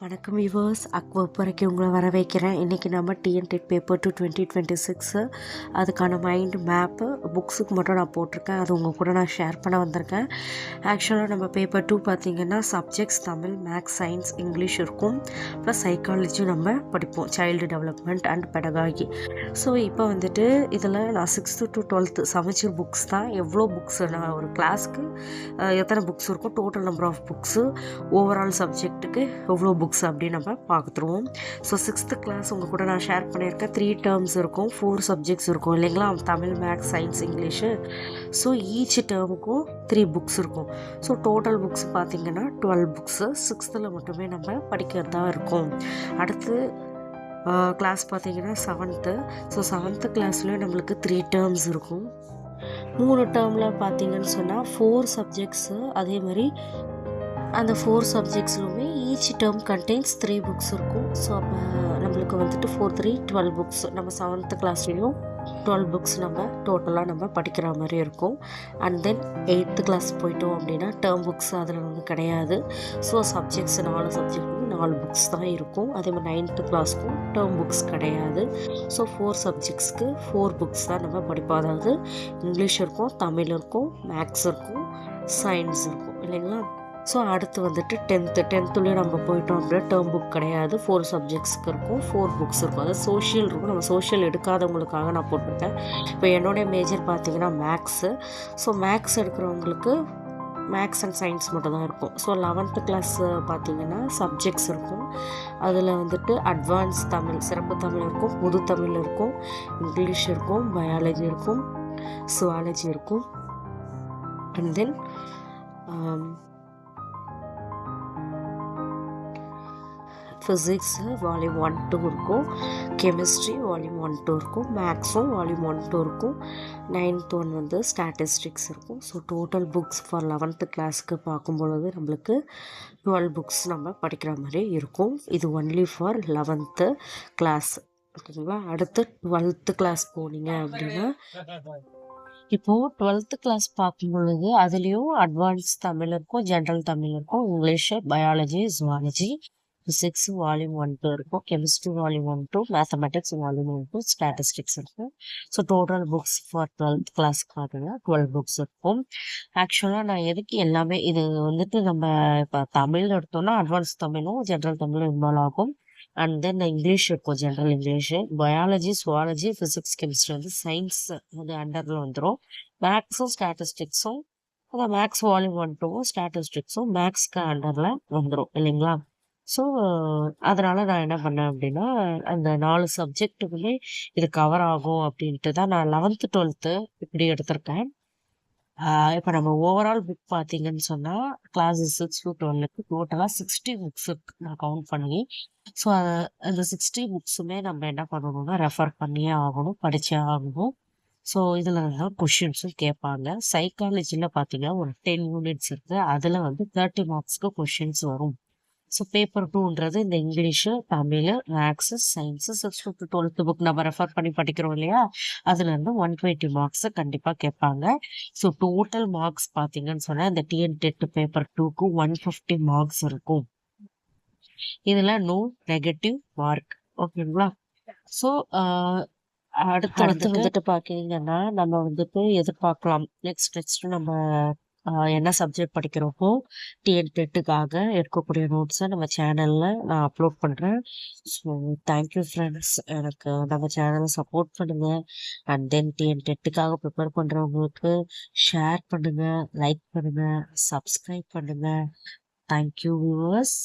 வணக்கம் வியூவர்ஸ், அக்வப்பரைக்கு உங்களை வர வைக்கிறேன். இன்றைக்கி நம்ம டிஎன்டெட் பேப்பர் 2 2026 அதுக்கான மைண்ட் மேப்பு புக்ஸுக்கு மட்டும் நான் போட்டிருக்கேன். அது உங்கள் கூட நான் ஷேர் பண்ண வந்திருக்கேன். ஆக்சுவலாக நம்ம பேப்பர் 2 பார்த்திங்கன்னா subjects Tamil, maths, science, English இருக்கும். ப்ளஸ் சைக்காலஜியும் நம்ம படிப்போம், child development and pedagogy. So இப்போ வந்துட்டு இதில் நான் 6th to 12th சமைச்சர் புக்ஸ் தான். எவ்வளோ புக்ஸ், நான் ஒரு கிளாஸ்க்கு எத்தனை புக்ஸ் இருக்கும், total number of books, overall சப்ஜெக்ட்டுக்கு எவ்வளோ புக்ஸ் அப்படின்னு நம்ம பார்த்துருவோம். ஸோ 6th கிளாஸ் உங்கள் கூட நான் ஷேர் பண்ணியிருக்கேன். 3 டேர்ம்ஸ் இருக்கும், 4 சப்ஜெக்ட்ஸ் இருக்கும் இல்லைங்களா, Tamil, maths, science, English. So each டேர்முக்கும் 3 புக்ஸ் இருக்கும். ஸோ டோட்டல் புக்ஸ் பார்த்திங்கன்னா 12 புக்ஸு 6th மட்டுமே நம்ம படிக்கிறதா இருக்கும். அடுத்து கிளாஸ் பார்த்திங்கன்னா 7th. ஸோ 7th கிளாஸ்லேயும் நம்மளுக்கு 3 டேர்ம்ஸ் இருக்கும். 3 டேர்மில் பார்த்திங்கன்னு சொன்னால் 4 சப்ஜெக்ட்ஸு, அதே மாதிரி அந்த 4 சப்ஜெக்ட்ஸ்லுமே ஈச் டேர்ம் கண்டெய்ன்ஸ் 3 புக்ஸ் இருக்கும். ஸோ அப்போ நம்மளுக்கு வந்துட்டு 4 3 12 புக்ஸ். நம்ம 7th கிளாஸ்லேயும் 12 புக்ஸ் நம்ம டோட்டலாக நம்ம படிக்கிற மாதிரி இருக்கும். அண்ட் தென் 8th கிளாஸ் போயிட்டோம் அப்படின்னா டேர்ம் புக்ஸ் அதில் வந்து கிடையாது. ஸோ சப்ஜெக்ட்ஸ் 4 சப்ஜெக்ட் 4 புக்ஸ் தான் இருக்கும். அதே மாதிரி 9th கிளாஸ்க்கும் டேர்ம் புக்ஸ் கிடையாது. ஸோ 4 சப்ஜெக்ட்ஸ்க்கு 4 புக்ஸ் தான் நம்ம படிப்போம். அதாவது இங்கிலீஷ் இருக்கும், தமிழ் இருக்கும், மேக்ஸ் இருக்கும், சயின்ஸ் இருக்கும் இல்லைங்களா. ஸோ அடுத்து வந்துட்டு 10th நம்ம போயிட்டோம் அப்படின்னா டேர்ம் புக் கிடையாது. 4 சப்ஜெக்ட்ஸ்க்கு இருக்கும், 4 புக்ஸ் இருக்கும். அதாவது சோஷியல் இருக்கும். நம்ம சோஷியல் எடுக்காதவங்களுக்காக நான் போட்டிருக்கேன். இப்போ என்னுடைய மேஜர் பார்த்திங்கன்னா மேக்ஸு. ஸோ மேக்ஸ் எடுக்கிறவங்களுக்கு மேக்ஸ் அண்ட் சயின்ஸ் மட்டும் தான் இருக்கும். ஸோ 11th கிளாஸ் பார்த்திங்கன்னா சப்ஜெக்ட்ஸ் இருக்கும். அதில் வந்துட்டு அட்வான்ஸ் தமிழ், சிறப்பு தமிழ் இருக்கும், புது தமிழ் இருக்கும், இங்கிலீஷ் இருக்கும், பயாலஜி இருக்கும், சுவாலஜி இருக்கும். அண்ட் தென் ஃபிசிக்ஸ் வால்யூம் 1 2 இருக்கும், கெமிஸ்ட்ரி வால்யூம் 1 2 இருக்கும், மேக்ஸும் வால்யூம் 1 2 இருக்கும், 9th ஒன் வந்து ஸ்டாட்டிஸ்டிக்ஸ் இருக்கும். So total books for 11th கிளாஸ்க்கு பார்க்கும்பொழுது நம்மளுக்கு 12 புக்ஸ் நம்ம படிக்கிற மாதிரி இருக்கும். இது ஒன்லி ஃபார் 11th கிளாஸ் ஓகேங்களா. அடுத்து 12th கிளாஸ் போனீங்க அப்படின்னா இப்போது 12th கிளாஸ் பார்க்கும் பொழுது அதுலேயும் அட்வான்ஸ் தமிழ் இருக்கும், ஜென்ரல் தமிழ் இருக்கும், English, biology, zoology, physics volume 1 2 இருக்கும், chemistry volume 1 2, mathematics volume 1 2, statistics இருக்கும். So total books for 12th class பார்த்தீங்கன்னா 12 புக்ஸ் இருக்கும். ஆக்சுவலாக நான் எதுக்கு எல்லாமே இது வந்துட்டு நம்ம இப்போ தமிழ் எடுத்தோம்னா அட்வான்ஸ் தமிழும் ஜென்ரல் தமிழும் இன்வால்வ் ஆகும். அண்ட் தென் இங்கிலீஷ் இருக்கும், general English, biology, zoology, physics, chemistry வந்து சயின்ஸ் வந்து அண்டரில் வந்துடும். மேக்ஸும் ஸ்டாட்டிஸ்டிக்ஸும் அதான் மேக்ஸ் வால்யூம் 1 2வும் ஸ்டாட்டிஸ்டிக்ஸும் மேக்ஸ்க்கு அண்டரில் வந்துடும் இல்லைங்களா. ஸோ அதனால் நான் என்ன பண்ணேன் அப்படின்னா அந்த 4 சப்ஜெக்ட்டுக்குமே இது கவர் ஆகும் அப்படின்ட்டு தான் நான் 11th 12th இப்படி எடுத்திருக்கேன். இப்போ நம்ம ஓவரால் புக் பார்த்தீங்கன்னு சொன்னால் கிளாஸ் 6 to 12க்கு டோட்டலாக 60 புக்ஸ் இருக்கு நான் கவுண்ட் பண்ணி. ஸோ அந்த 60 புக்ஸுமே நம்ம என்ன பண்ணணும்னா ரெஃபர் பண்ணியே ஆகணும், படித்தே ஆகணும். ஸோ இதில் தான் கொஷின்ஸும் கேட்பாங்க. சைக்காலஜியில் பார்த்தீங்கன்னா ஒரு 10 யூனிட்ஸ் இருக்குது. அதில் வந்து 30 மார்க்ஸ்க்கு கொஷின்ஸ் வரும். ஸோ பேப்பர் 2ன்றது இந்த English, Tamil, maths, science 6th to 12th book நம்ம ரெஃபர் பண்ணி படிக்கிறோம் இல்லையா, அதுலேருந்து 120 மார்க்ஸை கண்டிப்பாக கேட்பாங்க. ஸோ டோட்டல் மார்க்ஸ் பார்த்தீங்கன்னு சொன்னால் இந்த டிஎன்டெட் பேப்பர் 2க்கு 150 மார்க்ஸ் இருக்கும். இதில் நோ நெகட்டிவ் மார்க் ஓகேங்களா. ஸோ அடுத்து வந்துட்டு பார்க்கிங்கன்னா நம்ம வந்துட்டு எதிர்பார்க்கலாம் நெக்ஸ்ட் நம்ம என்ன சப்ஜெக்ட் படிக்கிறோமோ டிஎன்டெட்டுக்காக எடுக்கக்கூடிய நோட்ஸை நம்ம சேனலில் நான் அப்லோட் பண்ணுறேன். ஸோ தேங்க்யூ ஃப்ரெண்ட்ஸ், எனக்கு நம்ம சேனலை சப்போர்ட் பண்ணுங்கள். அண்ட் தென் டிஎன்டெட்டுக்காக ப்ரிப்பேர் பண்ணுறவங்களுக்கு ஷேர் பண்ணுங்கள், லைக் பண்ணுங்கள், சப்ஸ்கிரைப் பண்ணுங்கள். Thank you viewers.